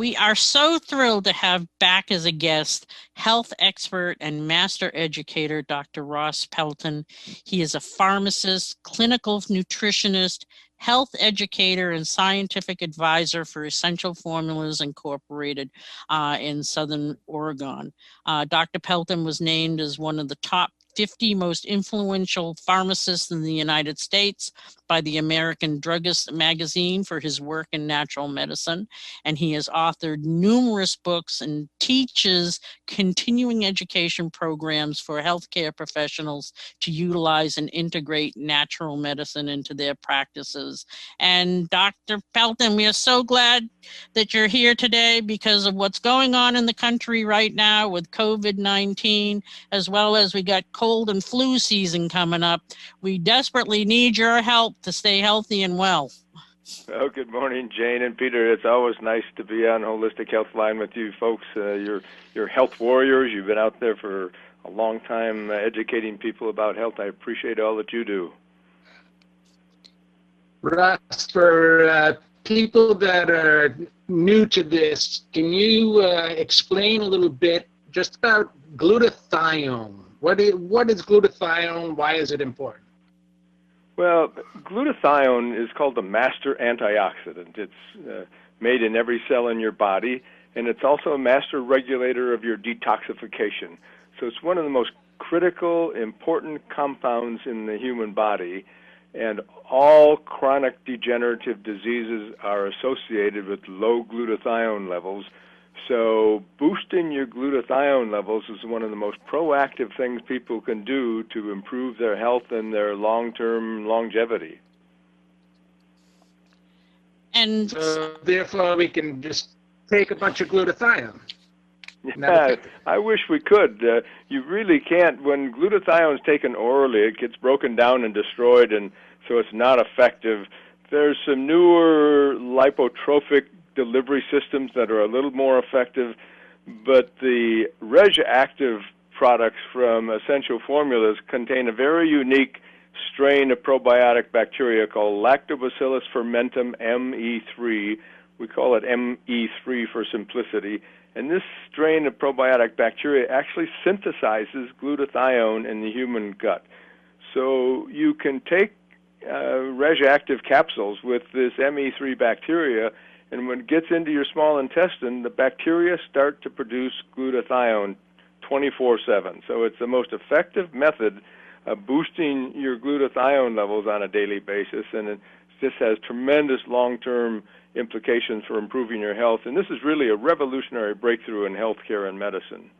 We are so thrilled to have back as a guest health expert and master educator, Dr. Ross Pelton. He is a pharmacist, clinical nutritionist, health educator, and scientific advisor for Essential Formulas Incorporated in Southern Oregon. Dr. Pelton was named as one of the top 50 most influential pharmacists in the United States by the American Druggist magazine for his work in natural medicine. And he has authored numerous books and teaches continuing education programs for healthcare professionals to utilize and integrate natural medicine into their practices. And Dr. Pelton, we are so glad that you're here today because of what's going on in the country right now with COVID-19, as well as we got cold and flu season coming up. We desperately need your help to stay healthy and well. Oh, good morning, Jane and Peter. It's always nice to be on Holistic Healthline with you folks. You're health warriors. You've been out there for a long time educating people about health. I appreciate all that you do. Ross, for people that are new to this, can you explain a little bit just about glutathione? What is glutathione? Why is it important? Well, glutathione is called the master antioxidant. It's made in every cell in your body, and it's also a master regulator of your detoxification. So it's one of the most critical, important compounds in the human body, and all chronic degenerative diseases are associated with low glutathione levels. So boosting your glutathione levels is one of the most proactive things people can do to improve their health and their long-term longevity. And so therefore we can just take a bunch of glutathione. Yeah, I wish we could. You really can't. When glutathione is taken orally, it gets broken down and destroyed, and so it's not effective. There's some newer lipotrophic delivery systems that are a little more effective, but the Reg-active products from Essential Formulas contain a very unique strain of probiotic bacteria called Lactobacillus fermentum ME3. We call it ME3 for simplicity. And this strain of probiotic bacteria actually synthesizes glutathione in the human gut. So you can take Reg-active capsules with this ME3 bacteria, and when it gets into your small intestine, the bacteria start to produce glutathione 24/7. So it's the most effective method of boosting your glutathione levels on a daily basis, and it just has tremendous long-term implications for improving your health. And this is really a revolutionary breakthrough in healthcare and medicine.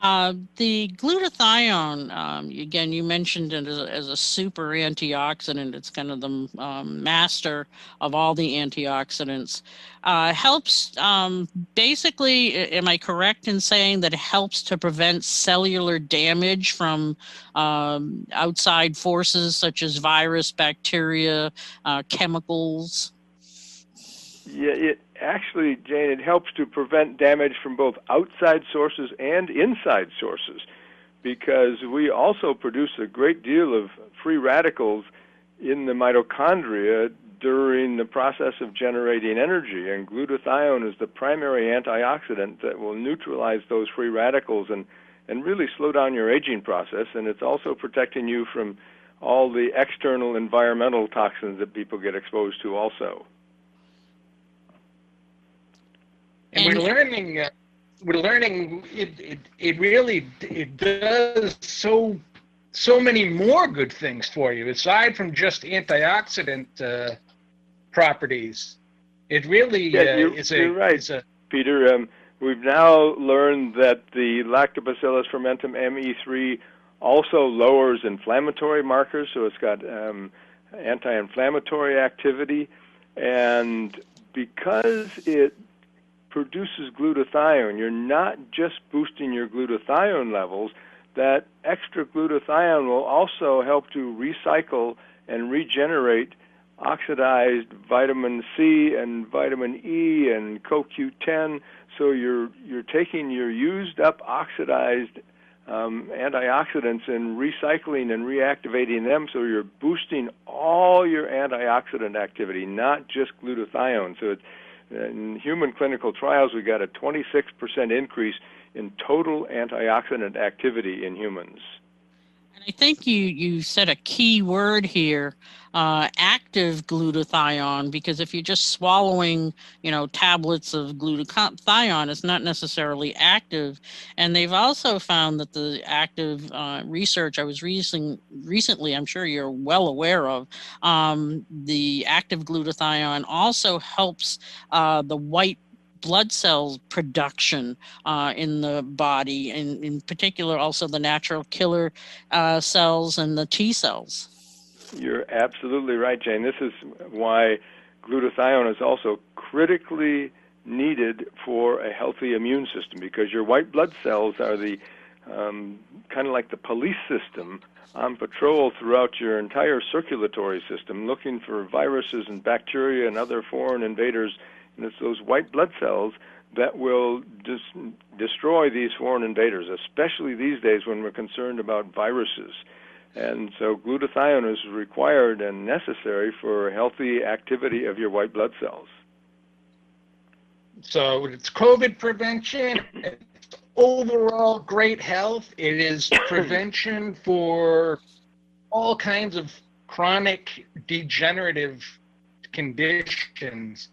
The glutathione, again, you mentioned it as a super antioxidant. It's kind of the master of all the antioxidants. Helps, basically, am I correct in saying that it helps to prevent cellular damage from outside forces such as virus, bacteria, chemicals? Yeah, actually, Jane, it helps to prevent damage from both outside sources and inside sources, because we also produce a great deal of free radicals in the mitochondria during the process of generating energy, and glutathione is the primary antioxidant that will neutralize those free radicals and really slow down your aging process, and it's also protecting you from all the external environmental toxins that people get exposed to also. And we're learning it really does so many more good things for you aside from just antioxidant properties. It really you're right, Peter. We've now learned that the Lactobacillus fermentum ME3 also lowers inflammatory markers, so it's got anti-inflammatory activity, and because it produces glutathione, you're not just boosting your glutathione levels. That extra glutathione will also help to recycle and regenerate oxidized vitamin C and vitamin E and CoQ10. So you're taking your used up oxidized antioxidants and recycling and reactivating them, so you're boosting all your antioxidant activity, not just glutathione. So In human clinical trials, we got a 26% increase in total antioxidant activity in humans. And I think you said a key word here, active glutathione, because if you're just swallowing, tablets of glutathione, it's not necessarily active. And they've also found that the active research I was recently, I'm sure you're well aware of, the active glutathione also helps the white blood cells production in the body, and in particular also the natural killer cells and the T cells. You're absolutely right, Jane. This is why glutathione is also critically needed for a healthy immune system, because your white blood cells are the kind of like the police system on patrol throughout your entire circulatory system, looking for viruses and bacteria and other foreign invaders. And it's those white blood cells that will destroy these foreign invaders, especially these days when we're concerned about viruses. And so glutathione is required and necessary for healthy activity of your white blood cells. So it's COVID prevention, it's overall great health. It is prevention for all kinds of chronic degenerative conditions.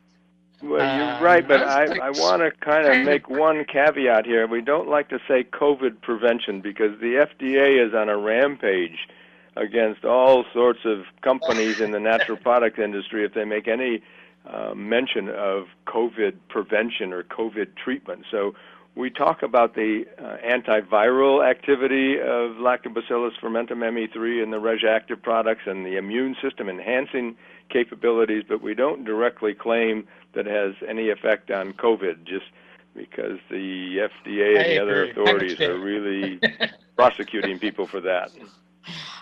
Well, you're right, but I want to kind of make one caveat here. We don't like to say COVID prevention because the FDA is on a rampage against all sorts of companies in the natural product industry if they make any mention of COVID prevention or COVID treatment. So we talk about the antiviral activity of Lactobacillus fermentum ME3 and the RegActive products and the immune system enhancing capabilities, but we don't directly claim that it has any effect on COVID, just because the FDA and the other authorities are really prosecuting people for that.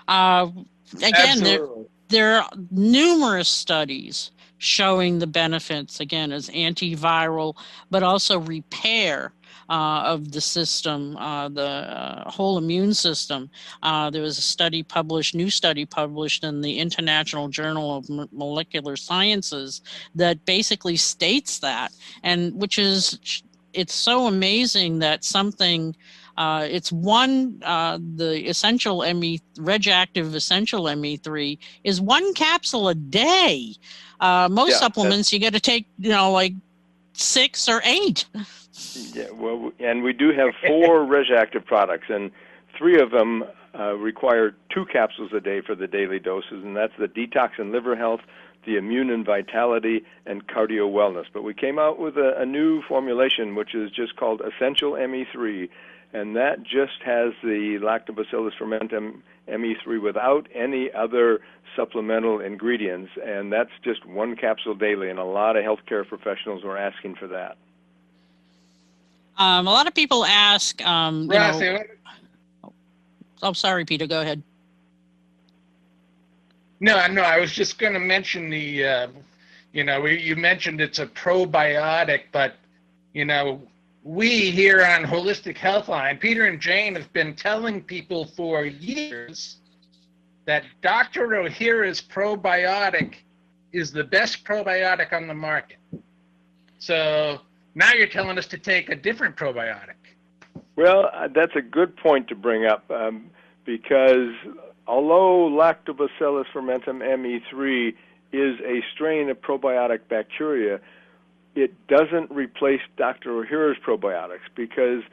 Again, there are numerous studies showing the benefits, again, as antiviral, but also repair of the system, the whole immune system. There was a new study published in the International Journal of Molecular Sciences that basically states that, and it's so amazing that something, it's one, the essential RegActive essential ME3 is one capsule a day. Most supplements you got to take, like 6 or 8. Yeah, well, and we do have 4 RegActive products, and 3 of them require 2 capsules a day for the daily doses, and that's the Detox and Liver Health, the Immune and Vitality, and Cardio Wellness. But we came out with a new formulation, which is just called Essential ME3, and that just has the Lactobacillus fermentum ME3 without any other supplemental ingredients, and that's just 1 capsule daily, and a lot of healthcare professionals were asking for that. A lot of people ask, sorry, Peter, go ahead. No, I was just going to mention the, you mentioned it's a probiotic, but, we here on Holistic Healthline, Peter and Jane, have been telling people for years that Dr. Ohhira's probiotic is the best probiotic on the market. So now you're telling us to take a different probiotic. Well, that's a good point to bring up, because although Lactobacillus fermentum ME3 is a strain of probiotic bacteria, it doesn't replace Dr. Ohhira's probiotics because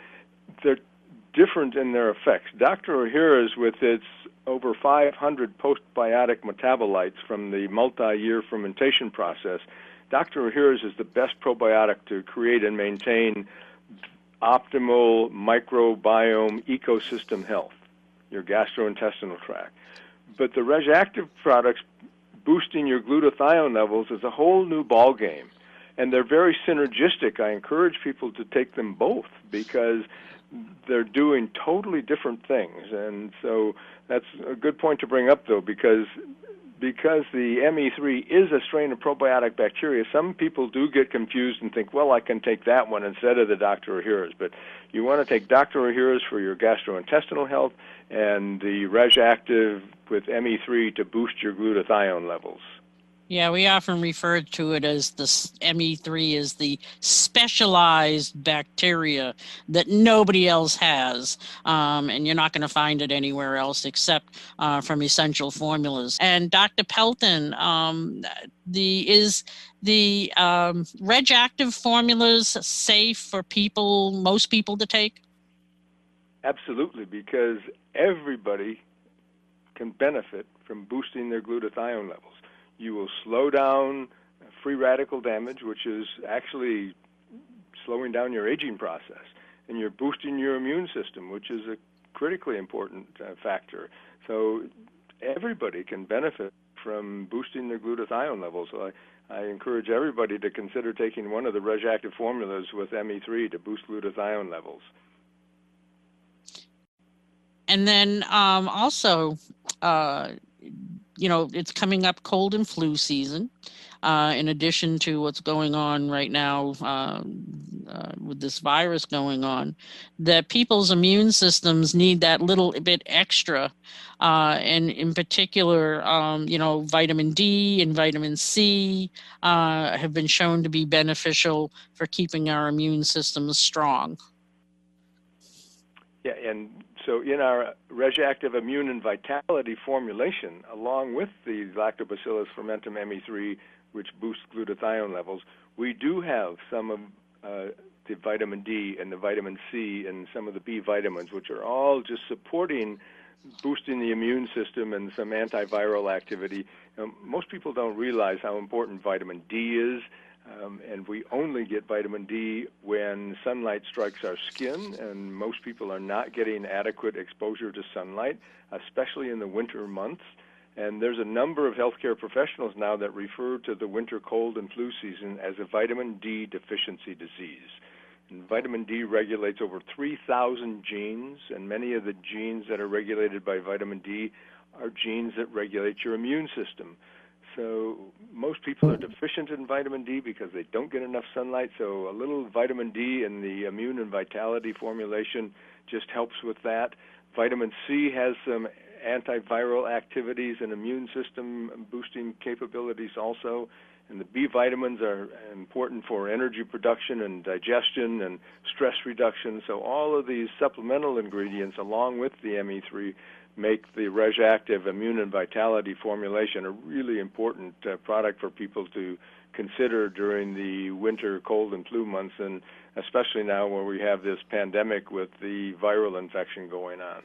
they're different in their effects. Dr. Ohhira's, with its over 500 postbiotic metabolites from the multi-year fermentation process, Dr. Ohhira's is the best probiotic to create and maintain optimal microbiome ecosystem health, your gastrointestinal tract. But the RegActive products boosting your glutathione levels is a whole new ballgame, and they're very synergistic. I encourage people to take them both because they're doing totally different things. And so that's a good point to bring up, though, because the ME3 is a strain of probiotic bacteria, some people do get confused and think, well, I can take that one instead of the Dr. Ohhira's. But you want to take Dr. Ohhira's for your gastrointestinal health and the RegActive with ME3 to boost your glutathione levels. Yeah, we often refer to it as the ME3 as the specialized bacteria that nobody else has, and you're not going to find it anywhere else except from essential formulas. And Dr. Pelton, is the Reg Active formulas safe for most people to take? Absolutely, because everybody can benefit from boosting their glutathione levels. You will slow down free radical damage, which is actually slowing down your aging process, and you're boosting your immune system, which is a critically important factor. So everybody can benefit from boosting their glutathione levels. So I encourage everybody to consider taking one of the Reg Active formulas with ME3 to boost glutathione levels. And then also, it's coming up cold and flu season. In addition to what's going on right now with this virus going on, that people's immune systems need that little bit extra. And in particular, vitamin D and vitamin C have been shown to be beneficial for keeping our immune systems strong. Yeah, and so in our Reg Active Immune and Vitality formulation, along with the Lactobacillus fermentum ME3, which boosts glutathione levels, we do have some of the vitamin D and the vitamin C and some of the B vitamins, which are all just supporting boosting the immune system and some antiviral activity. Most people don't realize how important vitamin D is. And we only get vitamin D when sunlight strikes our skin, and most people are not getting adequate exposure to sunlight, especially in the winter months. And there's a number of healthcare professionals now that refer to the winter cold and flu season as a vitamin D deficiency disease. And vitamin D regulates over 3,000 genes, and many of the genes that are regulated by vitamin D are genes that regulate your immune system. So most people are deficient in vitamin D because they don't get enough sunlight. So a little vitamin D in the Immune and Vitality formulation just helps with that. Vitamin C has some antiviral activities and immune system boosting capabilities also. And the B vitamins are important for energy production and digestion and stress reduction. So all of these supplemental ingredients, along with the ME3, make the Reg Active Immune and Vitality formulation a really important product for people to consider during the winter cold and flu months, and especially now where we have this pandemic with the viral infection going on.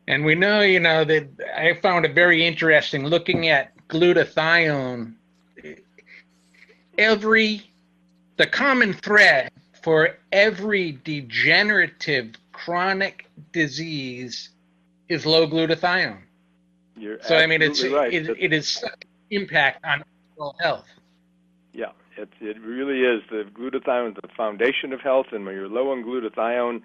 And we know, that I found it very interesting looking at glutathione. The common thread for every degenerative chronic disease is low glutathione. So I mean, it is such an impact on overall health. Yeah, it really is. The glutathione is the foundation of health, and when you're low on glutathione,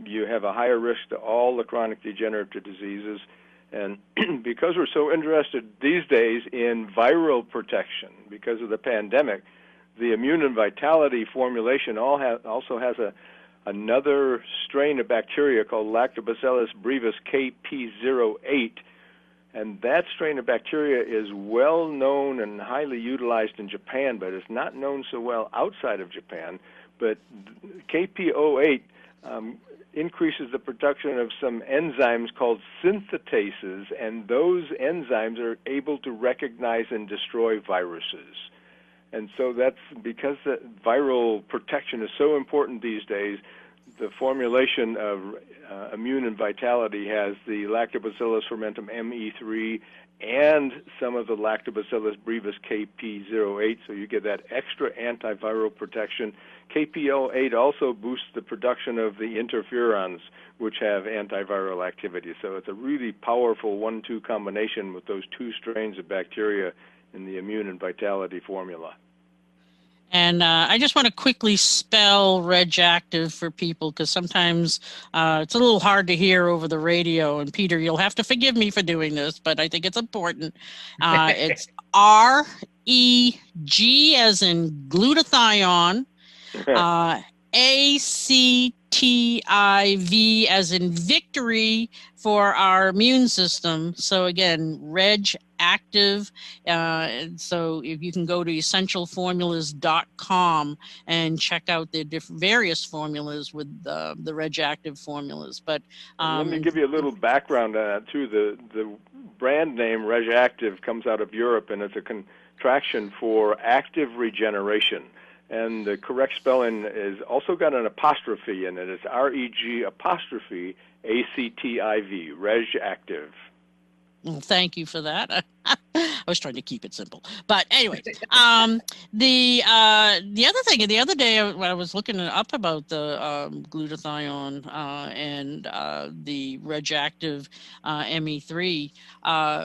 you have a higher risk to all the chronic degenerative diseases. And because we're so interested these days in viral protection because of the pandemic, the Immune and Vitality formulation also has another strain of bacteria called Lactobacillus brevis KP08, and that strain of bacteria is well known and highly utilized in Japan, but it's not known so well outside of Japan. But KP08 increases the production of some enzymes called synthetases, and those enzymes are able to recognize and destroy viruses. And so that's because the viral protection is so important these days. The formulation of Immune and Vitality has the Lactobacillus fermentum ME3 and some of the Lactobacillus brevis KP08, so you get that extra antiviral protection. KP08 also boosts the production of the interferons, which have antiviral activity. So it's a really powerful 1-2 combination with those two strains of bacteria in the Immune and Vitality formula. And I just want to quickly spell Reg Active for people because sometimes it's a little hard to hear over the radio. And Peter, you'll have to forgive me for doing this, but I think it's important. It's REG as in glutathione, ACT as in victory for our immune system. So again, Reg Active. So if you can go to essentialformulas.com and check out the various formulas with the Reg Active formulas. But let me give you a little background on that too. The brand name Reg Active comes out of Europe, and it's a contraction for active regeneration. And the correct spelling is also got an apostrophe in it. It's REG apostrophe ACTIV, Reg Active. Well, thank you for that. I was trying to keep it simple, but anyway, the other thing, the other day when I was looking up about the glutathione and the Reg Active ME3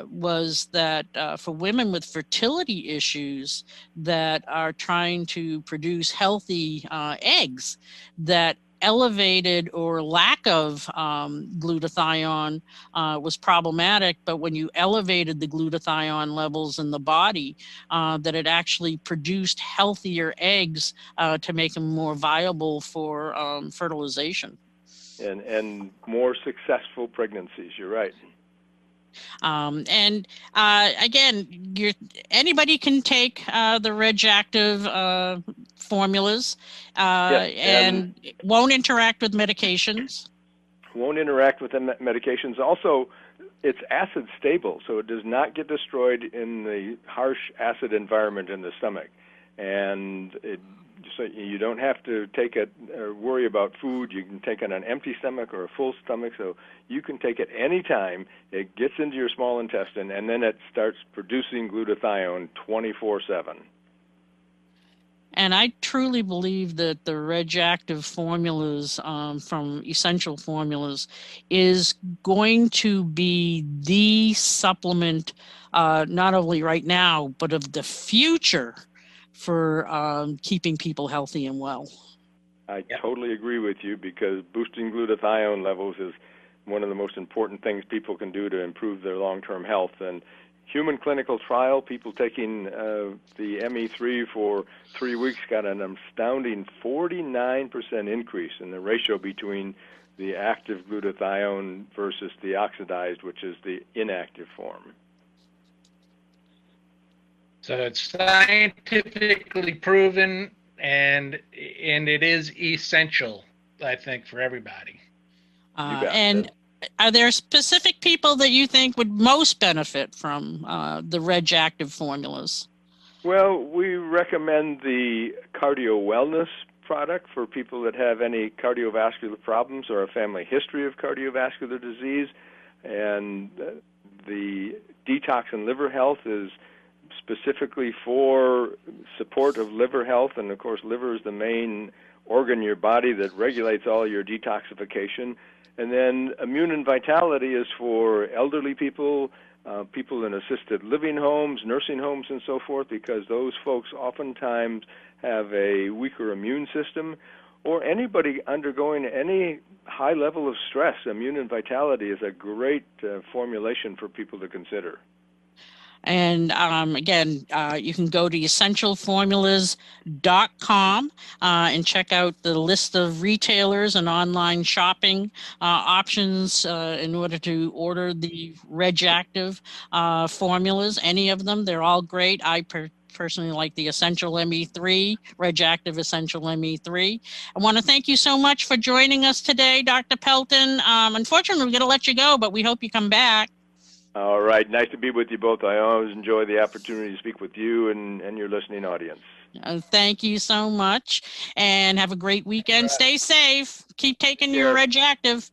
was that for women with fertility issues that are trying to produce healthy eggs, that elevated or lack of glutathione was problematic, but when you elevated the glutathione levels in the body, that it actually produced healthier eggs to make them more viable for fertilization. And more successful pregnancies, you're right. And again, anybody can take the Reg Active formulas and won't interact with medications. Won't interact with the medications. Also, it's acid stable, so it does not get destroyed in the harsh acid environment in the stomach. And so you don't have to take it or worry about food. You can take it on an empty stomach or a full stomach, so you can take it anytime. It gets into your small intestine, and then it starts producing glutathione 24/7. And I truly believe that the Reg Active formulas from Essential Formulas is going to be the supplement, not only right now, but of the future for keeping people healthy and well. I totally agree with you, because boosting glutathione levels is one of the most important things people can do to improve their long-term health. And human clinical trial, people taking the ME3 for 3 weeks got an astounding 49% increase in the ratio between the active glutathione versus the oxidized, which is the inactive form. So it's scientifically proven, and it is essential, I think, for everybody. And are there specific people that you think would most benefit from the Reg Active formulas? Well, we recommend the cardio wellness product for people that have any cardiovascular problems or a family history of cardiovascular disease. And the Detox and Liver Health is specifically for support of liver health. And, of course, liver is the main organ in your body that regulates all your detoxification. And then Immune and Vitality is for elderly people, people in assisted living homes, nursing homes, and so forth, because those folks oftentimes have a weaker immune system, or anybody undergoing any high level of stress. Immune and Vitality is a great formulation for people to consider. And again, you can go to essentialformulas.com and check out the list of retailers and online shopping options in order to order the Reg Active formulas. Any of them, they're all great. I personally like the Essential ME3, Reg Active Essential ME3. I want to thank you so much for joining us today, Dr. Pelton. Unfortunately, we're going to let you go, but we hope you come back. All right. Nice to be with you both. I always enjoy the opportunity to speak with you and your listening audience. Thank you so much, and have a great weekend. Stay safe. Keep taking your Reg Active.